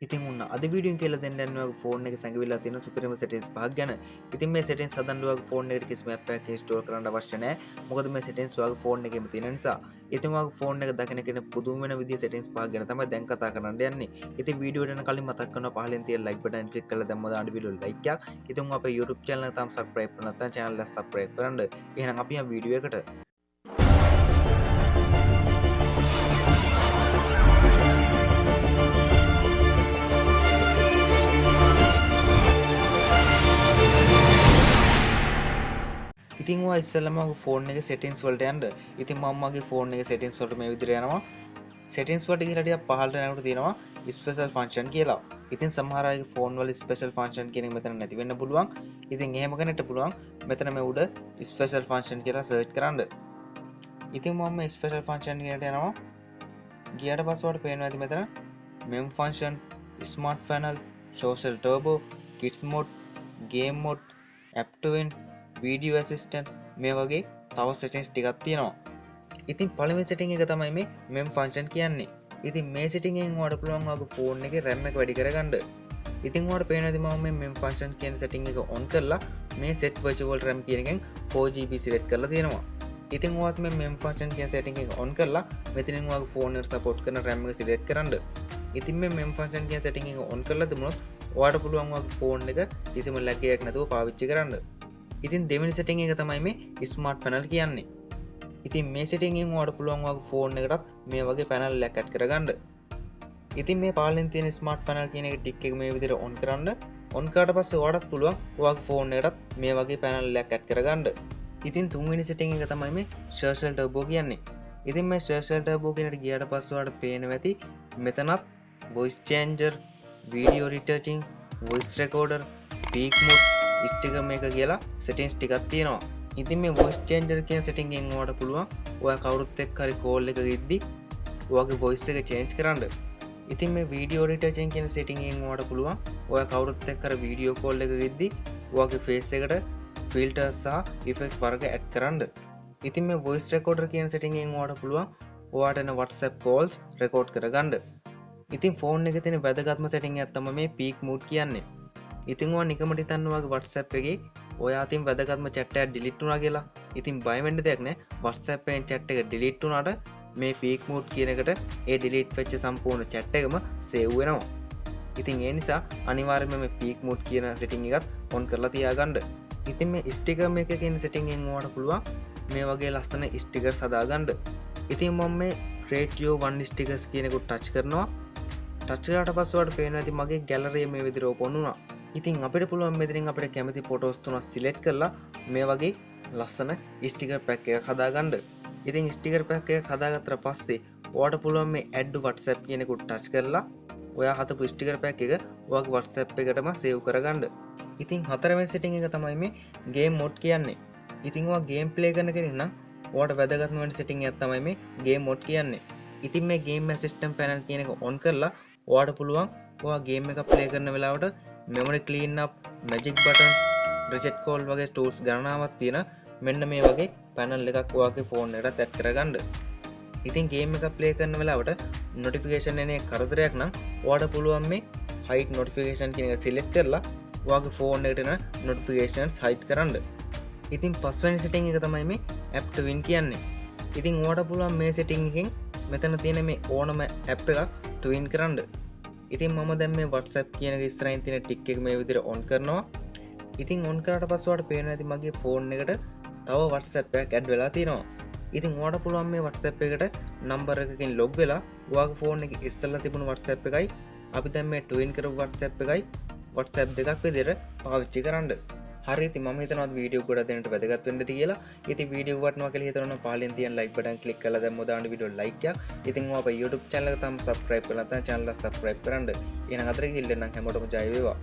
ඉතින් උන්න අද වීඩියෝෙන් කියලා දෙන්න යනවා ඔයාගේ ෆෝන් එකේ සංගවිලා තියෙන සුපිරිම සෙටින්ග්ස් පහක් ගැන. ඉතින් මේ සෙටින්ග්ස් හදන්න ඔයාගේ ෆෝන් එකට කිසිම ඇප් එකක් ඉන්ස්ටෝල් කරන්න අවශ්‍ය නැහැ. මොකද මේ සෙටින්ග්ස් ඔයාගේ ෆෝන් එකේම තියෙන නිසා. ඉතින් ඔයාගේ ෆෝන් එක දකින කෙනෙක් පුදුම වෙන විදිහේ සෙටින්ග්ස් පහක් ගැන තමයි දැන් කතා කරන්න යන්නේ. ඉතින් වීඩියෝට යන කලින් මතක් කරනවා පහලින් තියෙන ලයික් බටන් ක්ලික් කරලා දැම්ම දාන්න වීඩියෝ ලයික් එකක්. ඉතින් අපේ YouTube channel එක තාම subscribe කරලා නැත්නම් channel එක subscribe කරන්න. එහෙනම් අපි යමු වීඩියෝ එකට. ඉතින් ඔයා ඉස්සෙල්ලාම ඔයාගේ ෆෝන් එකේ settings වලට යන්න. ඉතින් මම මගේ ෆෝන් එකේ settings වලට මේ විදිහට යනවා. settings වලට ගිහලා ටිකක් පහළට යනකොට තියෙනවා special function කියලා. ඉතින් සමහර අයගේ ෆෝන් වල special function කියන එක මෙතන නැති වෙන්න පුළුවන්. ඉතින් එහෙම කෙනෙක්ට පුළුවන් මෙතන මේ උඩ special function කියලා search කරන්න. ඉතින් මම මේ special function එකට යනවා. ගියාට පස්සේ ඔයාලට පේනවා ඇති මෙතන mem function, smart panel, social turbo, kids mode, game mode, app to win, video assistant මේ වගේ තව settings ටිකක් තියෙනවා. ඉතින් පළවෙනි setting එක තමයි මේ mem function කියන්නේ. ඉතින් මේ setting එකෙන් ඔයාලට පුළුවන් ඔයාගේ phone එකේ RAM එක වැඩි කරගන්න. ඉතින් ඔයාලට පේනවා ඇති මම මේ mem function කියන setting එක on කරලා මේ set virtual RAM කියන එකෙන් 4GB select කරලා තියෙනවා. ඉතින් ඔයාත් මේ mem function කියන setting එක on කරලා මෙතනින් ඔයාගේ phone එකට support කරන RAM එක select කරන්න. ඉතින් මේ mem function කියන setting එක on කරලා දුන්නොත් ඔයාලට පුළුවන් ඔයාගේ phone එක කිසිම lag එකක් නැතුව පාවිච්චි කරන්න. ඉතින් දෙවෙනි setting එක තමයි මේ smart panel කියන්නේ. ඉතින් මේ setting එකෙන් ඔයාලට පුළුවන් ඔයාගේ phone එකටත් මේ වගේ panel එකක් add කරගන්න. ඉතින් මේ පාලෙන් තියෙන smart panel කියන එක tick එක මේ විදිහට on කරන්න. on කරාට පස්සේ ඔයාලට පුළුවන් ඔයාගේ phone එකටත් මේ වගේ panel එකක් add කරගන්න. ඉතින් තුන්වෙනි setting එක තමයි මේ social turbo කියන්නේ. ඉතින් මේ social turbo කියනට ගියාට පස්සේ ඔයාලට පේනවා ඇති මෙතනත් voice changer, video retouching, voice recorder, peak mode, sticker maker කියලා settings ටිකක් තියෙනවා. ඉතින් මේ voice changer කියන setting එකෙන් ඔයාලට පුළුවන් ඔයා කවුරුත් එක්ක හරි call එකක ඉද්දි ඔයාගේ voice එක change කරන්න. ඉතින් මේ video retouching කියන setting එකෙන් ඔයාලට පුළුවන් ඔයා කවුරුත් එක්ක හරි video call එකක ඉද්දි ඔයාගේ face එකට filter සහ effects වර්ග add කරන්න. ඉතින් මේ voice recorder කියන setting එකෙන් ඔයාලට පුළුවන් ඔයාට එන WhatsApp calls record කරගන්න. ඉතින් phone එකේ තියෙන වැදගත්ම setting එකක් තමයි මේ peak mode කියන්නේ. ඉතින් ඔයා නිකමට හිතන්න ඔයාගේ WhatsApp එකේ ඔයා අතින් වැදගත්ම chat එක delete වුණා කියලා. ඉතින් බය වෙන්න දෙයක් නැහැ. WhatsApp එකෙන් chat එක delete වුණාට මේ peak mode කියන එකට ඒ delete වෙච්ච සම්පූර්ණ chat එකම save වෙනවා. ඉතින් ඒ නිසා අනිවාර්යයෙන්ම මේ peak mode කියන setting එකත් on කරලා තියාගන්න. ඉතින් මේ sticker maker කියන setting එකෙන් ඔයාලට පුළුවන් මේ වගේ ලස්සන stickers හදාගන්න. ඉතින් මම මේ create your one stickers කියන එක touch කරනවා. touch කරාට පස්සේ ඔයාලට පේනවා ඇති මගේ gallery මේ විදිහට open වුණා. ඉතින් අපිට පුළුවන් මෙතනින් අපිට කැමති ෆොටෝස් තුනක් සිලෙක්ට් කරලා මේ වගේ ලස්සන ස්ටිකර් පැක් එකක් හදාගන්න. ඉතින් ස්ටිකර් පැක් එකක් හදාගත්තට පස්සේ ඔයාලට පුළුවන් මේ add WhatsApp කියන එක ටච් කරලා ඔයා හදපු ස්ටිකර් පැක් එක ඔයාගේ WhatsApp එකටම සේව් කරගන්න. ඉතින් හතරවෙනි setting එක තමයි මේ game mode කියන්නේ. ඉතින් ඔයා game play කරන කෙනෙක් නම් ඔයාට වැදගත්ම වෙන setting එකක් තමයි මේ game mode කියන්නේ. ඉතින් මේ game assistant panel කියන එක on කරලා ඔයාට පුළුවන් ඔයා game එක play කරන වෙලාවට memory clean up, magic button, reset call වගේ tools ගණනාවක් තියෙන මෙන්න මේ වගේ panel එකක් ඔයාගේ phone එකට add කරගන්න. ඉතින් game එක play කරන වෙලාවට notification එන කරදරයක් නම් ඔයාට පුළුවන් මේ hide notification කියන එක select කරලා ඔයාගේ phone එකට එන notifications hide කරන්න. ඉතින් පස්වෙනි setting එක තමයි මේ app to win කියන්නේ. ඉතින් ඔයාට පුළුවන් මේ setting එකෙන් මෙතන තියෙන මේ ඕනම app එකක් to win කරන්න. ඉතින් මම දැන් මේ WhatsApp කියන එක ඉස්සරහින් තියෙන ටික් එක මේ විදිහට on කරනවා. ඉතින් on කරාට පස්සේ ඔයාලට පේනවා ඇති මගේ phone එකට තව WhatsApp එකක් add වෙලා තියෙනවා. ඉතින් ඔයාලට පුළුවන් මේ WhatsApp එකට number එකකින් log වෙලා ඔයාගේ phone එකේ ඉස්සෙල්ලා තිබුණු WhatsApp එකයි අපි දැන් මේ twin කරපු WhatsApp එකයි WhatsApp දෙකක් විදිහට පාවිච්චි කරන්න. හරි ඉතින් මම හිතනවා වීඩියෝ ගොඩක් දෙන්නට වැදගත් වෙන්න ඇති කියලා. ඉතින් වීඩියෝ වටනවා කියලා හිතනවා පහලින් තියෙන like button click කරලා දැන් මොදාන්න වීඩියෝ like එකක්. ඉතින් ඔයා අපේ YouTube channel එක තාම subscribe කරලා නැත්නම් channel එක subscribe කරන්න. එහෙනම් අතර ගිහින් නම් හැමෝටම ජය වේවා.